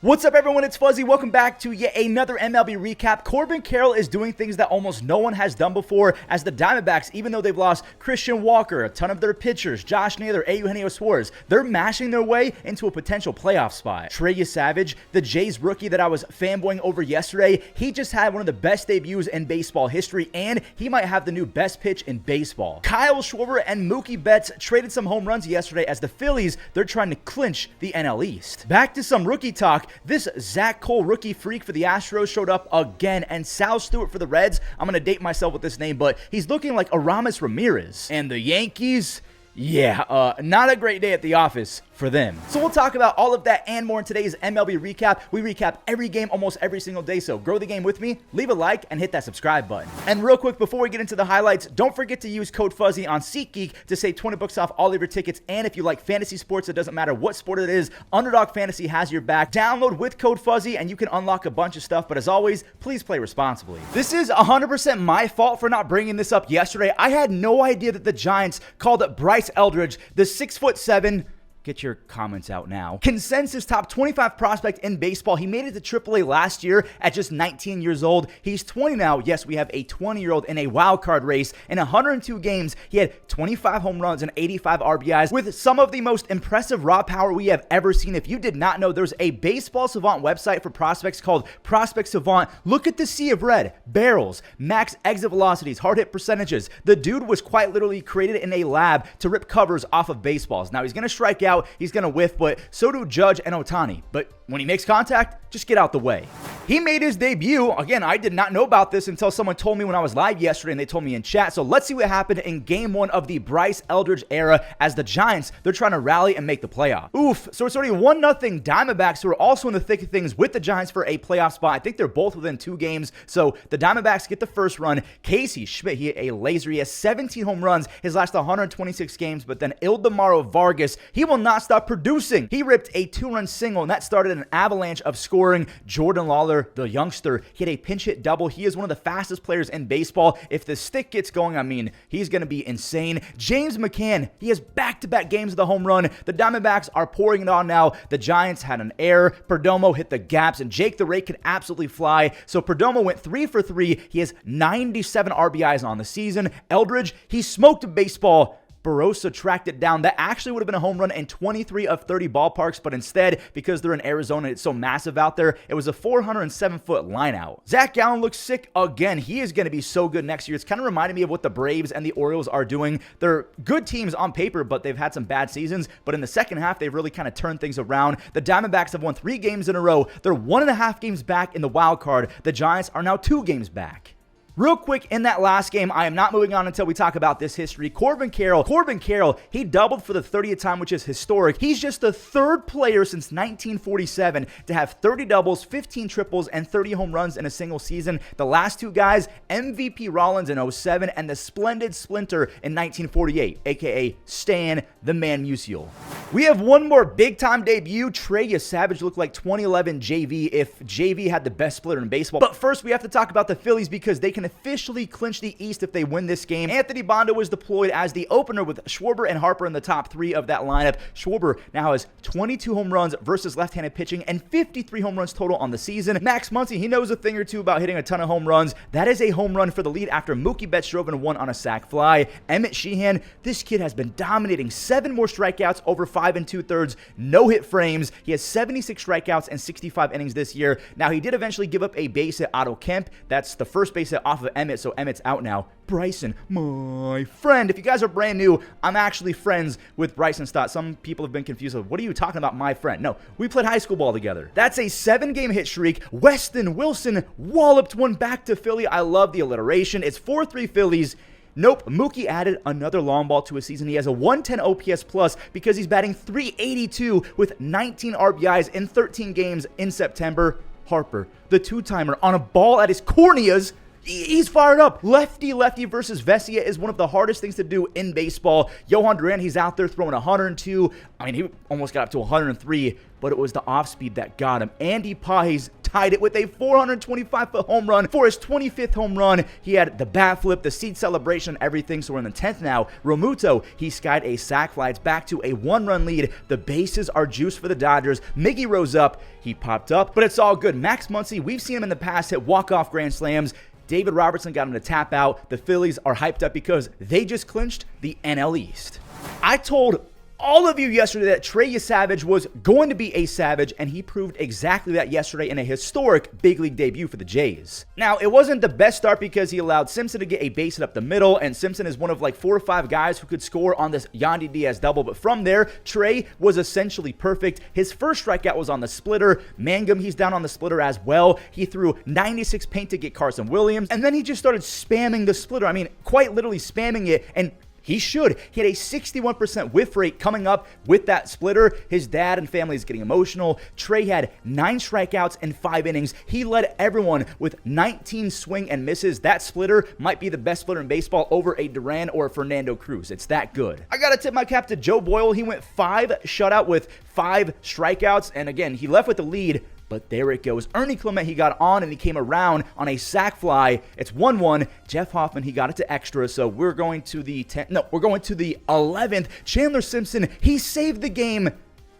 What's up, everyone? It's Fuzzy. Welcome back to yet another MLB recap. Corbin Carroll is doing things that almost no one has done before as the Diamondbacks, even though they've lost Christian Walker, a ton of their pitchers, Josh Naylor, Eugenio Suarez, they're mashing their way into a potential playoff spot. Trey Yesavage, the Jays rookie that I was fanboying over yesterday, he just had one of the best debuts in baseball history, and he might have the new best pitch in baseball. Kyle Schwarber and Mookie Betts traded some home runs yesterday as the Phillies, they're trying to clinch the NL East. Back to some rookie talk. This Zach Cole rookie freak for the Astros showed up again, and Sal Stewart for the Reds, I'm going to date myself with this name, but he's looking like Aramis Ramirez. And the Yankees, yeah, not a great day at the office for them. So we'll talk about all of that and more in today's MLB recap. We recap every game almost every single day, so grow the game with me, leave a like, and hit that subscribe button. And real quick, before we get into the highlights, don't forget to use code Fuzzy on SeatGeek to save 20 bucks off all of your tickets. And if you like fantasy sports, it doesn't matter what sport it is, Underdog Fantasy has your back. Download with code Fuzzy and you can unlock a bunch of stuff, but as always, please play responsibly. This is 100% my fault for not bringing this up yesterday. I had no idea that the Giants called up Bryce Eldridge, the 6'7", get your comments out now, consensus top 25 prospect in baseball. He made it to AAA last year at just 19 years old. He's 20 now. Yes, we have a 20-year-old in a wild card race. In 102 games, he had 25 home runs and 85 RBIs with some of the most impressive raw power we have ever seen. If you did not know, there's a Baseball Savant website for prospects called Prospect Savant. Look at the sea of red: barrels, max exit velocities, hard hit percentages. The dude was quite literally created in a lab to rip covers off of baseballs. Now, he's going to strike out, he's going to whiff, but so do Judge and Ohtani. But when he makes contact, just get out the way. He made his debut. Again, I did not know about this until someone told me when I was live yesterday, and they told me in chat. So let's see what happened in game one of the Bryce Eldridge era as the Giants, they're trying to rally and make the playoff. Oof. So it's already 1-0 Diamondbacks, who are also in the thick of things with the Giants for a playoff spot. I think they're both within 2 games. So the Diamondbacks get the first run. Casey Schmidt, he hit a laser. He has 17 home runs his last 126 games, but then Ildemaro Vargas, he will not stop producing. He ripped a 2-run single, and that started an avalanche of scoring. Yordan Lile, the youngster, he had a pinch hit double. He is one of the fastest players in baseball. If the stick gets going, I mean, he's going to be insane. James McCann, he has back-to-back games of the home run. The Diamondbacks are pouring it on now. The Giants had an error. Perdomo hit the gaps, and Jake the Rake could absolutely fly. So Perdomo went 3 for 3. He has 97 RBIs on the season. Eldridge, he smoked baseball. Barossa tracked it down. That actually would have been a home run in 23 of 30 ballparks, but instead, because they're in Arizona, it's so massive out there, it was a 407-foot line out. Zac Gallen looks sick again. He is going to be so good next year. It's kind of reminding me of what the Braves and the Orioles are doing. They're good teams on paper, but they've had some bad seasons, but in the second half, they've really kind of turned things around. The Diamondbacks have won 3 games in a row. They're 1.5 games back in the wild card. The Giants are now 2 games back. Real quick, in that last game, I am not moving on until we talk about this history. Corbin Carroll, he doubled for the 30th time, which is historic. He's just the 3rd player since 1947 to have 30 doubles, 15 triples, and 30 home runs in a single season. The last 2 guys, MVP Rollins in 07 and the splendid Splinter in 1948, aka Stan the Man Musial. We have one more big-time debut. Trey Yesavage looked like 2011 JV if JV had the best splitter in baseball. But first, we have to talk about the Phillies because they can officially clinch the East if they win this game. Anthony Bondo was deployed as the opener with Schwarber and Harper in the top 3 of that lineup. Schwarber now has 22 home runs versus left-handed pitching and 53 home runs total on the season. Max Muncy, he knows a thing or two about hitting a ton of home runs. That is a home run for the lead after Mookie Betts drove in 1 on a sac fly. Emmett Sheehan, this kid has been dominating. 7 more strikeouts over 5 2/3, no hit frames. He has 76 strikeouts and 65 innings this year. Now, he did eventually give up a base hit Otto Kemp. That's the first base hit off of Emmett, so Emmett's out now. Bryson, my friend. If you guys are brand new, I'm actually friends with Bryson Stott. Some people have been confused with, what are you talking about, my friend? No, we played high school ball together. That's a 7-game hit streak. Weston Wilson walloped one back to Philly. I love the alliteration. It's 4-3 Phillies. Nope, Mookie added another long ball to his season. He has a 110 OPS plus because he's batting .382 with 19 RBIs in 13 games in September. Harper, the 2-timer, on a ball at his corneas. He's fired up. Lefty versus Vesia is one of the hardest things to do in baseball. Johan Duran, he's out there throwing 102. I mean, he almost got up to 103, but it was the off speed that got him. Andy Pye, he's tied it with a 425-foot home run for his 25th home run. He had the bat flip, the seat celebration, everything. So we're in the 10th now. Realmuto, he skied a sac fly. It's back to a 1-run lead. The bases are juiced for the Dodgers. Miggy rose up. He popped up, but it's all good. Max Muncy, we've seen him in the past hit walk-off grand slams. David Robertson got him to tap out. The Phillies are hyped up because they just clinched the NL East. I told all of you yesterday that Trey Yesavage was going to be a Savage, and he proved exactly that yesterday in a historic big league debut for the Jays. Now, it wasn't the best start because he allowed Simpson to get a base hit up the middle, and Simpson is one of like 4 or 5 guys who could score on this Yandy Diaz double, but from there, Trey was essentially perfect. His first strikeout was on the splitter. Mangum, he's down on the splitter as well. He threw 96 paint to get Carson Williams, and then he just started spamming the splitter. I mean, quite literally spamming it, and he should. He had a 61% whiff rate coming up with that splitter. His dad and family is getting emotional. Trey had 9 strikeouts in 5 innings. He led everyone with 19 swing and misses. That splitter might be the best splitter in baseball over a Duran or a Fernando Cruz. It's that good. I got to tip my cap to Joe Boyle. He went 5 shutout with 5 strikeouts. And again, he left with the lead. But there it goes. Ernie Clement, he got on and he came around on a sac fly. It's 1-1. Jeff Hoffman, he got it to extra. So we're going to the 10th. No, we're going to the 11th. Chandler Simpson, he saved the game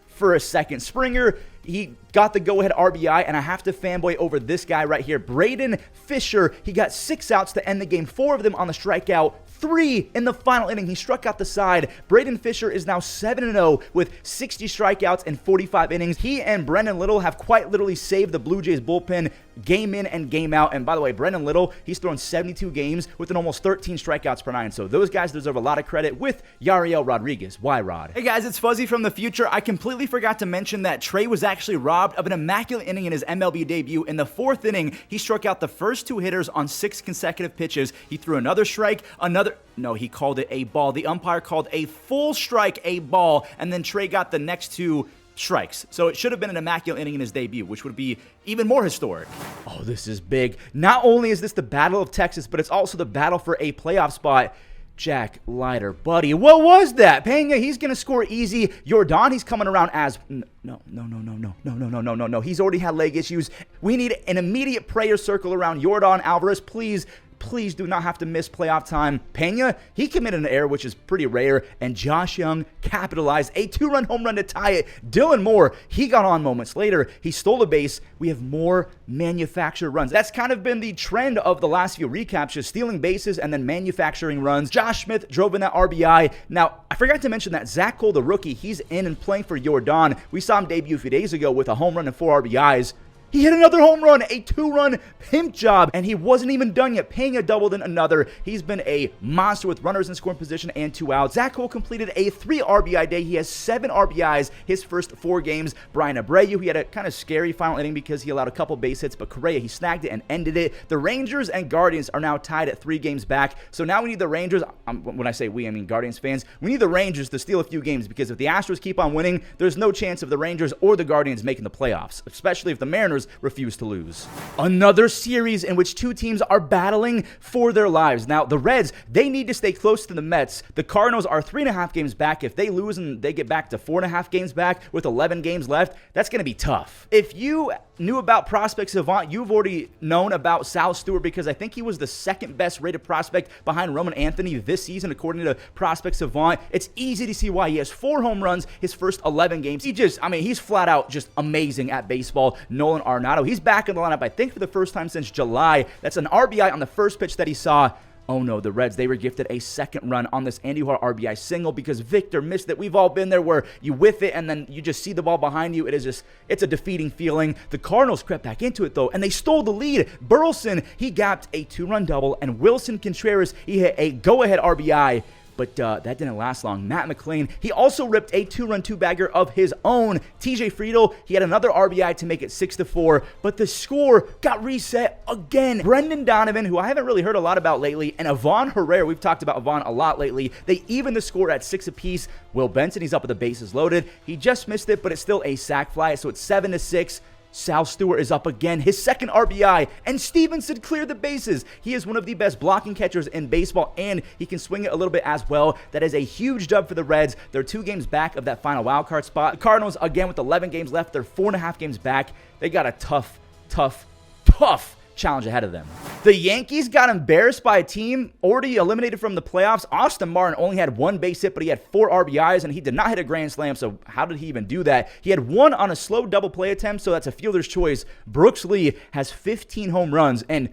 for a second. Springer, he got the go-ahead RBI, and I have to fanboy over this guy right here. Braden Fisher, he got 6 outs to end the game, 4 of them on the strikeout, 3 in the final inning. He struck out the side. Braden Fisher is now 7-0 with 60 strikeouts in 45 innings. He and Brendan Little have quite literally saved the Blue Jays bullpen game in and game out. And by the way, Brendan Little, he's thrown 72 games with an almost 13 strikeouts per 9. So those guys deserve a lot of credit with Yariel Rodriguez. Why, Rod? Hey guys, it's Fuzzy from the future. I completely forgot to mention that Trey was actually robbed of an immaculate inning in his MLB debut. In the 4th inning, he struck out the first 2 hitters on 6 consecutive pitches. He threw another strike, no, he called it a ball. The umpire called a full strike a ball, and then Trey got the next 2 strikes. So it should have been an immaculate inning in his debut, which would be even more historic. Oh, this is big. Not only is this the Battle of Texas, but it's also the battle for a playoff spot. Jack Leiter, buddy. What was that? Peña, he's going to score easy. Yordan, he's coming around as... No. He's already had leg issues. We need an immediate prayer circle around Yordan Alvarez. Please do not have to miss playoff time. Peña, he committed an error, which is pretty rare, and Josh Young capitalized a 2-run home run to tie it. Dylan Moore, he got on moments later. He stole a base. We have more manufactured runs. That's kind of been the trend of the last few recaps, just stealing bases and then manufacturing runs. Josh Smith drove in that RBI. Now, I forgot to mention that Zach Cole, the rookie, he's in and playing for Yordan. We saw him debut a few days ago with a home run and 4 RBIs. He hit another home run, a 2-run pimp job, and he wasn't even done yet. Peña doubled in another. He's been a monster with runners in scoring position and 2 outs. Zach Cole completed a 3 RBI day. He has 7 RBIs his first 4 games. Brian Abreu, he had a kind of scary final inning because he allowed a couple base hits, but Correa, he snagged it and ended it. The Rangers and Guardians are now tied at 3 games back. So now we need the Rangers, when I say we, I mean Guardians fans, we need the Rangers to steal a few games because if the Astros keep on winning, there's no chance of the Rangers or the Guardians making the playoffs, especially if the Mariners refuse to lose. Another series in which 2 teams are battling for their lives. Now, the Reds, they need to stay close to the Mets. The Cardinals are 3.5 games back. If they lose and they get back to 4.5 games back with 11 games left, that's going to be tough. If you knew about Prospect Savant, you've already known about Sal Stewart because I think he was the 2nd best rated prospect behind Roman Anthony this season, according to Prospect Savant. It's easy to see why he has 4 home runs his first 11 games. He's flat out just amazing at baseball. Nolan Arenado, he's back in the lineup, I think, for the first time since July. That's an RBI on the first pitch that he saw. Oh no, the Reds, they were gifted a 2nd run on this Andy Hart RBI single because Victor missed it. We've all been there where you whiff it and then you just see the ball behind you. It's a defeating feeling. The Cardinals crept back into it though, and they stole the lead. Burleson, he gapped a 2-run double, and Wilson Contreras, he hit a go-ahead RBI. But that didn't last long. Matt McLain, he also ripped a 2-run 2-bagger of his own. TJ Friedel, he had another RBI to make it 6-4, but the score got reset again. Brendan Donovan, who I haven't really heard a lot about lately, and Ivan Herrera, we've talked about Ivan a lot lately, they evened the score at 6 apiece. Will Benson, he's up with the bases loaded. He just missed it, but it's still a sac fly, so it's 7-6. Sal Stewart is up again, his 2nd RBI, and Stevenson cleared the bases. He is one of the best blocking catchers in baseball, and he can swing it a little bit as well. That is a huge dub for the Reds. They're 2 games back of that final wildcard spot. The Cardinals, again, with 11 games left, they're 4.5 games back. They got a tough tough challenge ahead of them. The Yankees got embarrassed by a team already eliminated from the playoffs. Austin Martin only had 1 base hit, but he had 4 RBIs, and he did not hit a grand slam, so how did he even do that? He had 1 on a slow double play attempt, so that's a fielder's choice. Brooks Lee has 15 home runs, and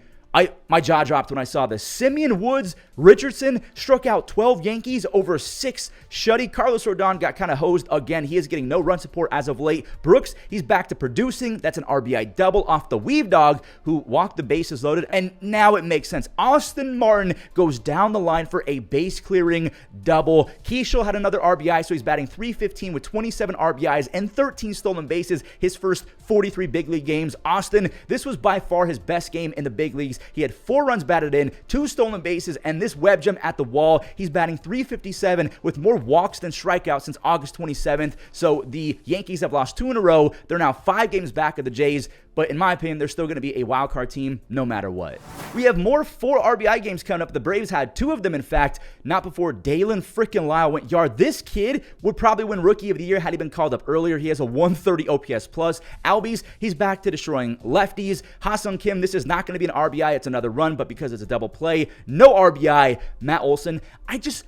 my jaw dropped when I saw this. Simeon Woods Richardson struck out 12 Yankees over 6 shutty. Carlos Rodon got kind of hosed again. He is getting no run support as of late. Brooks, he's back to producing. That's an RBI double off the Weave Dog, who walked the bases loaded, and now it makes sense. Austin Martin goes down the line for a base-clearing double. Keishel had another RBI, so he's batting .315 with 27 RBIs and 13 stolen bases, his first 43 big league games. Austin, this was by far his best game in the big leagues. He had 4 runs batted in, 2 stolen bases, and this web gem at the wall. He's batting .357 with more walks than strikeouts since August 27th. So the Yankees have lost 2 in a row. They're now 5 games back of the Jays. But in my opinion, they're still going to be a wild card team no matter what. We have more 4 RBI games coming up. The Braves had 2 of them, in fact, not before Daylen freaking Lile went yard. This kid would probably win Rookie of the Year had he been called up earlier. He has a 130 OPS plus. Albies, he's back to destroying lefties. Ha-Seong Kim, this is not going to be an RBI. It's another run, but because it's a double play, no RBI. Matt Olson, I just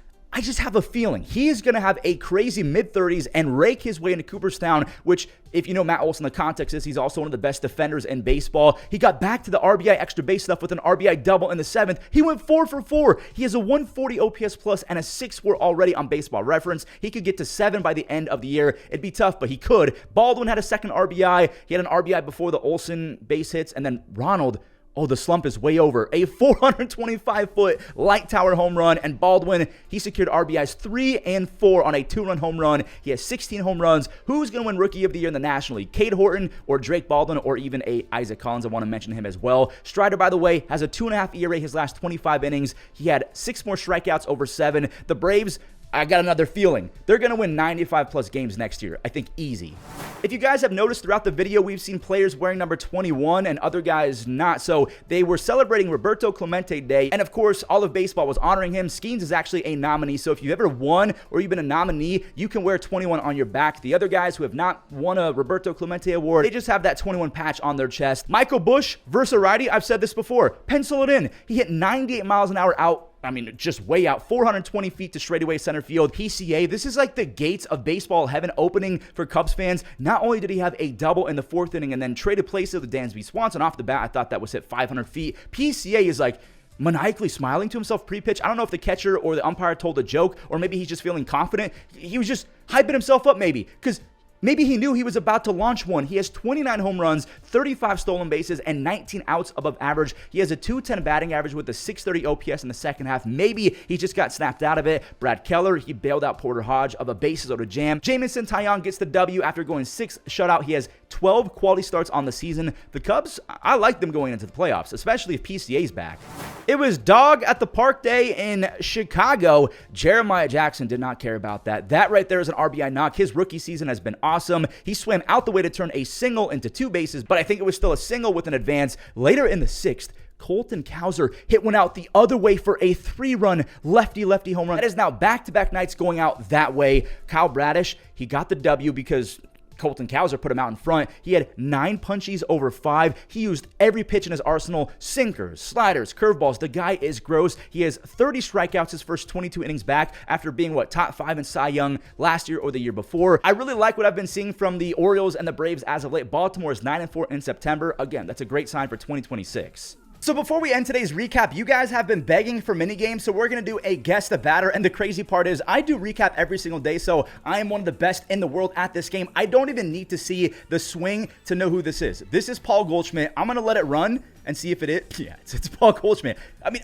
have a feeling he is going to have a crazy mid-30s and rake his way into Cooperstown, which, if you know Matt Olson, the context is he's also one of the best defenders in baseball. He got back to the RBI extra base stuff with an RBI double in the 7th. He went 4 for 4. He has a 140 OPS plus and a 6.4 already on Baseball Reference. He could get to 7 by the end of the year. It'd be tough, but he could. Baldwin had a second RBI. He had an RBI before the Olson base hits, and then Ronald, oh, the slump is way over. A 425-foot light tower home run, and Baldwin, he secured RBIs 3 and 4 on a 2-run home run. He has 16 home runs. Who's going to win Rookie of the Year in the National League? Cade Horton or Drake Baldwin or even a Isaac Collins? I want to mention him as well. Strider, by the way, has a 2.5 ERA his last 25 innings. He had 6 more strikeouts over 7. The Braves, I got another feeling. They're going to win 95-plus games next year. I think easy. If you guys have noticed throughout the video, we've seen players wearing number 21 and other guys not. So they were celebrating Roberto Clemente Day. And of course, all of baseball was honoring him. Skeens is actually a nominee. So if you've ever won or you've been a nominee, you can wear 21 on your back. The other guys who have not won a Roberto Clemente award, they just have that 21 patch on their chest. Michael Busch versus a righty. I've said this before. Pencil it in. He hit 98 miles an hour out. I mean, just way out, 420 feet to straightaway center field. PCA, this is like the gates of baseball heaven opening for Cubs fans. Not only did he have a double in the 4th inning and then traded places with Dansby Swanson off the bat, I thought that was hit 500 feet. PCA is like maniacally smiling to himself pre-pitch. I don't know if the catcher or the umpire told a joke, or maybe he's just feeling confident. He was just hyping himself up maybe, because maybe he knew he was about to launch one. He has 29 home runs, 35 stolen bases, and 19 outs above average. He has a .210 batting average with a .630 OPS in the second half. Maybe he just got snapped out of it. Brad Keller, he bailed out Porter Hodge of a bases-loaded jam. Jameson Taillon gets the W after going 6 shutout. He has 12 quality starts on the season. The Cubs, I like them going into the playoffs, especially if PCA's back. It was dog at the park day in Chicago. Jeremiah Jackson did not care about that. That right there is an RBI knock. His rookie season has been awesome. He swam out the way to turn a single into 2 bases, but I think it was still a single with an advance. Later in the 6th, Colton Cowser hit one out the other way for a 3-run lefty home run. That is now back-to-back nights going out that way. Kyle Bradish, he got the W because Colton Cowser put him out in front. He had 9 punchies over 5. He used every pitch in his arsenal. Sinkers, sliders, curveballs. The guy is gross. He has 30 strikeouts his first 22 innings back after being, top 5 in Cy Young last year or the year before. I really like what I've been seeing from the Orioles and the Braves as of late. Baltimore is 9-4 in September. Again, that's a great sign for 2026. So before we end today's recap, you guys have been begging for minigames, so we're going to do a guess the batter, and the crazy part is I do recap every single day, so I am one of the best in the world at this game. I don't even need to see the swing to know who this is. This is Paul Goldschmidt. I'm going to let it run and see if it is. Yeah, it's Paul Goldschmidt. I mean,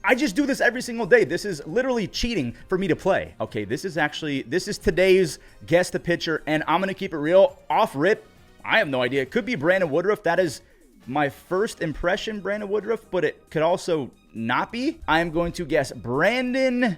I just do this every single day. This is literally cheating for me to play. Okay, this is today's guess the pitcher, and I'm going to keep it real. Off rip, I have no idea. It could be Brandon Woodruff. That is my first impression, Brandon Woodruff, but it could also not be. I am going to guess Brandon.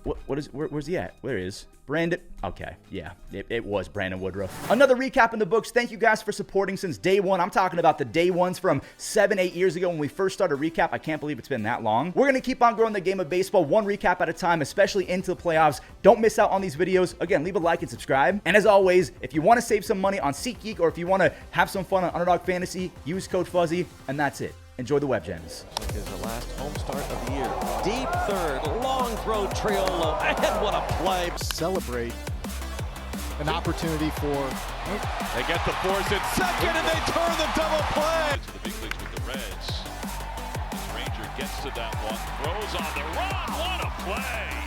Where's he at? Where is Brandon? Okay, yeah, it was Brandon Woodruff. Another recap in the books. Thank you guys for supporting since day one. I'm talking about the day ones from 7-8 years ago when we first started recap. I can't believe it's been that long. We're gonna keep on growing the game of baseball, one recap at a time, especially into the playoffs. Don't miss out on these videos. Again, leave a like and subscribe. And as always, if you want to save some money on SeatGeek or if you want to have some fun on Underdog Fantasy, use code Fuzzy, and that's it. Enjoy the web gens. Is the last home start of the year. Deep third, long throw, Triolo, and what a play. Celebrate an opportunity for... They get the force at second, and they turn the double play. To the big leagues with the Reds. This Ranger gets to that one, throws on the run. What a play!